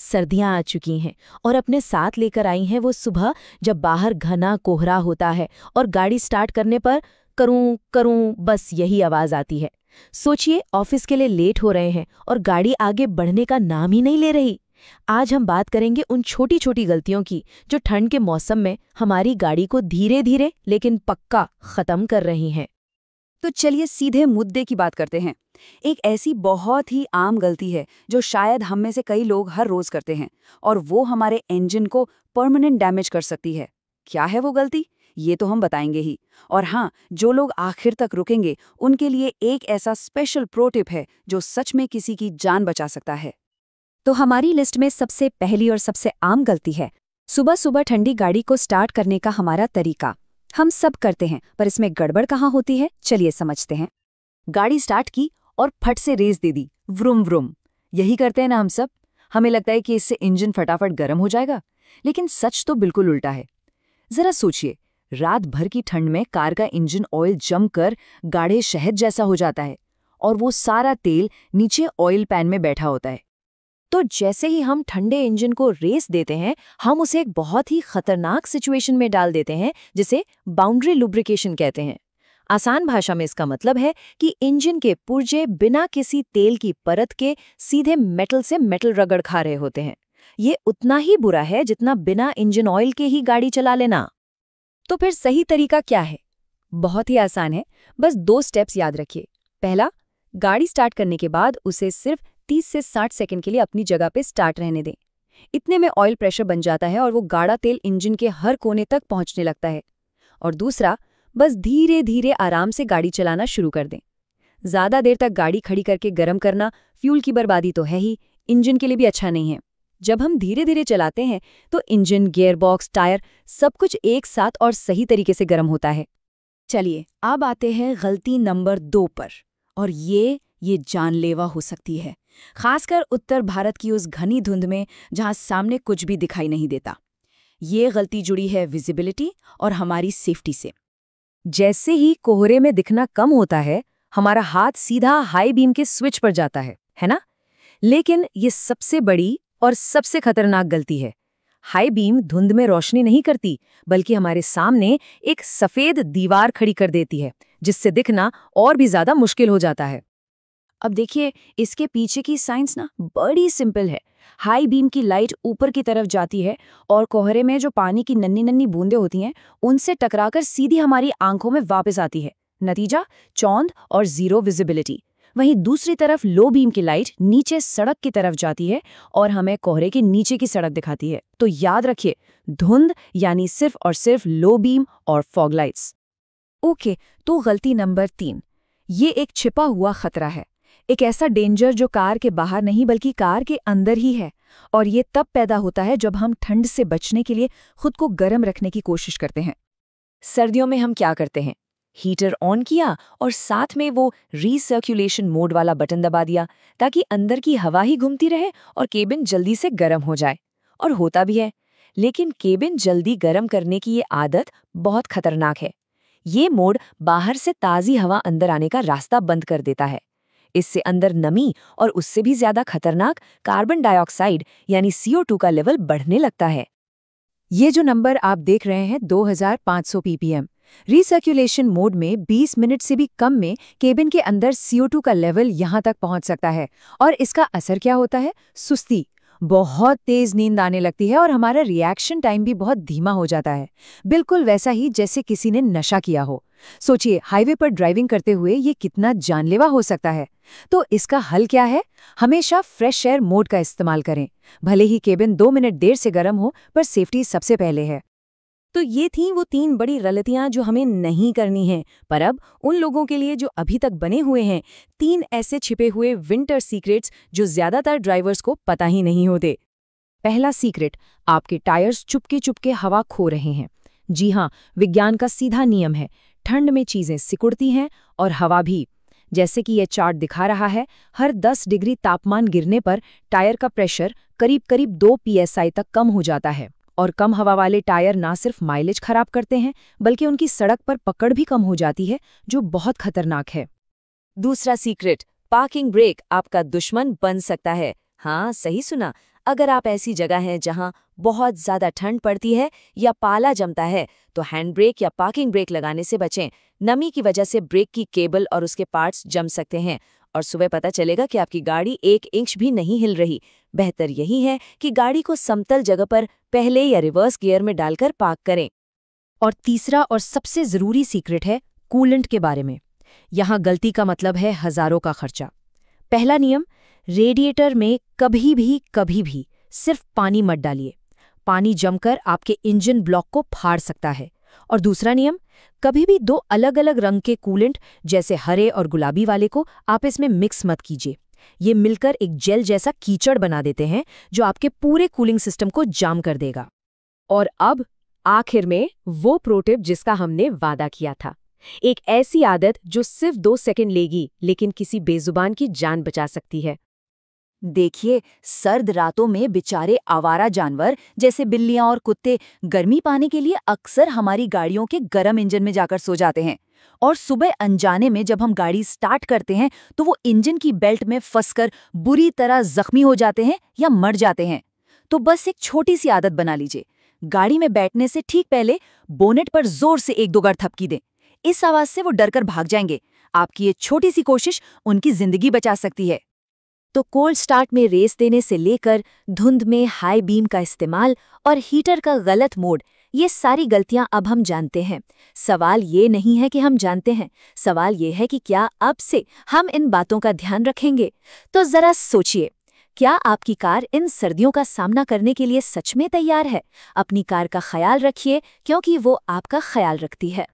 सर्दियां आ चुकी हैं और अपने साथ लेकर आई हैं वो सुबह जब बाहर घना कोहरा होता है और गाड़ी स्टार्ट करने पर करूं करूं बस यही आवाज आती है। सोचिए ऑफिस के लिए लेट हो रहे हैं और गाड़ी आगे बढ़ने का नाम ही नहीं ले रही। आज हम बात करेंगे उन छोटी छोटी गलतियों की जो ठंड के मौसम में हमारी गाड़ी को धीरे धीरे लेकिन पक्का खत्म कर रही हैं। तो चलिए सीधे मुद्दे की बात करते हैं। एक ऐसी बहुत ही आम गलती है जो शायद हम में से कई लोग हर रोज करते हैं और वो हमारे इंजन को परमानेंट डैमेज कर सकती है। क्या है वो गलती, ये तो हम बताएंगे ही। और हाँ, जो लोग आखिर तक रुकेंगे उनके लिए एक ऐसा स्पेशल प्रो टिप है जो सच में किसी की जान बचा सकता है। तो हमारी लिस्ट में सबसे पहली और सबसे आम गलती है सुबह सुबह ठंडी गाड़ी को स्टार्ट करने का हमारा तरीका। हम सब करते हैं, पर इसमें गड़बड़ कहाँ होती है, चलिए समझते हैं। गाड़ी स्टार्ट की और फट से रेस दे दी, व्रुम व्रुम। यही करते हैं ना हम सब। हमें लगता है कि इससे इंजन फटाफट गर्म हो जाएगा, लेकिन सच तो बिल्कुल उल्टा है। जरा सोचिए, रात भर की ठंड में कार का इंजन ऑयल जमकर गाढ़े शहद जैसा हो जाता है और वो सारा तेल नीचे ऑयल पैन में बैठा होता है। तो जैसे ही हम ठंडे इंजन को रेस देते हैं, हम उसे एक बहुत ही खतरनाक सिचुएशन में डाल देते हैं जिसे बाउंड्री लुब्रिकेशन कहते हैं। आसान भाषा में इसका मतलब है कि इंजन के पुर्जे बिना किसी तेल की परत के सीधे मेटल से मेटल रगड़ खा रहे होते हैं। ये उतना ही बुरा है जितना बिना इंजन ऑयल के ही गाड़ी चला लेना। तो फिर सही तरीका क्या है? बहुत ही आसान है, बस 2 स्टेप्स याद रखिए। पहला, गाड़ी स्टार्ट करने के बाद उसे सिर्फ 30 से 60 सेकंड के लिए अपनी जगह पे स्टार्ट रहने दें। इतने में ऑयल प्रेशर बन जाता है और वो गाढ़ा तेल इंजन के हर कोने तक पहुंचने लगता है। और दूसरा, बस धीरे धीरे आराम से गाड़ी चलाना शुरू कर दें। ज़्यादा देर तक गाड़ी खड़ी करके गर्म करना फ्यूल की बर्बादी तो है ही, इंजन के लिए भी अच्छा नहीं है। जब हम धीरे धीरे चलाते हैं तो इंजन, गियरबॉक्स, टायर सब कुछ एक साथ और सही तरीके से गर्म होता है। चलिए अब आते हैं गलती नंबर 2 पर, और ये जानलेवा हो सकती है, खासकर उत्तर भारत की उस घनी धुंध में जहां सामने कुछ भी दिखाई नहीं देता। ये गलती जुड़ी है विजिबिलिटी और हमारी सेफ्टी से। जैसे ही कोहरे में दिखना कम होता है, हमारा हाथ सीधा हाई बीम के स्विच पर जाता है ना? लेकिन ये सबसे बड़ी और सबसे खतरनाक गलती है। हाई बीम धुंध में रोशनी नहीं करती, बल्कि हमारे सामने एक सफेद दीवार खड़ी कर देती है, जिससे दिखना और भी ज्यादा मुश्किल हो जाता है। अब देखिए, इसके पीछे की साइंस ना बड़ी सिंपल है। हाई बीम की लाइट ऊपर की तरफ जाती है और कोहरे में जो पानी की नन्ही नन्ही बूंदें होती हैं, उनसे टकराकर सीधी हमारी आंखों में वापस आती है। नतीजा, चौंध और जीरो विजिबिलिटी। वहीं दूसरी तरफ लो बीम की लाइट नीचे सड़क की तरफ जाती है और हमें कोहरे के नीचे की सड़क दिखाती है। तो याद रखिए, धुंध यानी सिर्फ और सिर्फ लो बीम और फॉग लाइट्स। ओके, तो गलती नंबर 3, ये एक छिपा हुआ खतरा है। एक ऐसा डेंजर जो कार के बाहर नहीं बल्कि कार के अंदर ही है, और ये तब पैदा होता है जब हम ठंड से बचने के लिए खुद को गर्म रखने की कोशिश करते हैं। सर्दियों में हम क्या करते हैं? हीटर ऑन किया और साथ में वो रीसर्कुलेशन मोड वाला बटन दबा दिया, ताकि अंदर की हवा ही घूमती रहे और केबिन जल्दी से गर्म हो जाए। और होता भी है, लेकिन केबिन जल्दी गर्म करने की ये आदत बहुत खतरनाक है। ये मोड बाहर से ताज़ी हवा अंदर आने का रास्ता बंद कर देता है। इससे अंदर नमी और उससे भी ज्यादा खतरनाक कार्बन डाइऑक्साइड यानी CO2 का लेवल बढ़ने लगता है। ये जो नंबर आप देख रहे हैं 2500 ppm, रीसर्कुलेशन मोड में 20 मिनट से भी कम में केबिन के अंदर CO2 का लेवल यहाँ तक पहुँच सकता है। और इसका असर क्या होता है? सुस्ती, बहुत तेज नींद आने लगती है और हमारा रिएक्शन टाइम भी बहुत धीमा हो जाता है, बिल्कुल वैसा ही जैसे किसी ने नशा किया हो। सोचिए, हाईवे पर ड्राइविंग करते हुए ये कितना जानलेवा हो सकता है। तो इसका हल क्या है? हमेशा फ्रेश एयर मोड का इस्तेमाल करें। भले ही केबिन 2 मिनट देर से गर्म हो, पर सेफ्टी सबसे पहले है। तो ये थी वो 3 बड़ी गलतियां जो हमें नहीं करनी हैं। पर अब उन लोगों के लिए जो अभी तक बने हुए हैं, 3 ऐसे छिपे हुए विंटर सीक्रेट्स जो ज्यादातर ड्राइवर्स को पता ही नहीं होते। पहला सीक्रेट, आपके टायर्स चुपके चुपके हवा खो रहे हैं। जी हाँ, विज्ञान का सीधा नियम है, ठंड में चीजें सिकुड़ती हैं और हवा भी। जैसे कि यह चार्ट दिखा रहा है, हर 10 डिग्री तापमान गिरने पर टायर का प्रेशर करीब करीब 2 psi तक कम हो जाता है। और कम हवा वाले टायर ना सिर्फ माइलेज खराब करते हैं, बल्कि उनकी सड़क पर पकड़ भी कम हो जाती है, जो बहुत खतरनाक है। दूसरा सीक्रेट, पार्किंग ब्रेक आपका दुश्मन बन सकता है। हाँ, सही सुना। अगर आप ऐसी जगह हैं जहां बहुत ज़्यादा ठंड पड़ती है या पाला जमता है तो हैंड ब्रेक या पार्किंग ब्रेक लगाने से बचें। नमी की वजह से ब्रेक की केबल और उसके पार्ट्स जम सकते हैं और सुबह पता चलेगा कि आपकी गाड़ी 1 इंच भी नहीं हिल रही। बेहतर यही है कि गाड़ी को समतल जगह पर पहले या रिवर्स गियर में डालकर पार्क करें। और तीसरा और सबसे ज़रूरी सीक्रेट है कूलेंट के बारे में। यहाँ गलती का मतलब है हज़ारों का खर्चा। पहला नियम, रेडिएटर में कभी भी सिर्फ पानी मत डालिए। पानी जमकर आपके इंजन ब्लॉक को फाड़ सकता है। और दूसरा नियम, कभी भी 2 अलग-अलग रंग के कूलेंट जैसे हरे और गुलाबी वाले को आप इसमें मिक्स मत कीजिए। ये मिलकर एक जेल जैसा कीचड़ बना देते हैं जो आपके पूरे कूलिंग सिस्टम को जाम कर देगा। और अब आखिर में वो प्रो टिप जिसका हमने वादा किया था, एक ऐसी आदत जो सिर्फ 2 सेकंड लेगी लेकिन किसी बेजुबान की जान बचा सकती है। देखिए, सर्द रातों में बेचारे आवारा जानवर जैसे बिल्लियां और कुत्ते गर्मी पाने के लिए अक्सर हमारी गाड़ियों के गर्म इंजन में जाकर सो जाते हैं और सुबह अनजाने में जब हम गाड़ी स्टार्ट करते हैं तो वो इंजन की बेल्ट में फंसकर बुरी तरह जख्मी हो जाते हैं या मर जाते हैं। तो बस एक छोटी सी आदत बना लीजिए, गाड़ी में बैठने से ठीक पहले बोनेट पर जोर से 1-2 बार थपकी दें। इस आवाज से वो डरकर भाग जाएंगे। आपकी ये छोटी सी कोशिश उनकी जिंदगी बचा सकती है। तो कोल्ड स्टार्ट में रेस देने से लेकर धुंध में हाई बीम का इस्तेमाल और हीटर का गलत मोड, ये सारी गलतियां अब हम जानते हैं। सवाल ये नहीं है कि हम जानते हैं, सवाल ये है कि क्या अब से हम इन बातों का ध्यान रखेंगे। तो जरा सोचिए, क्या आपकी कार इन सर्दियों का सामना करने के लिए सच में तैयार है? अपनी कार का ख्याल रखिए क्योंकि वो आपका ख्याल रखती है।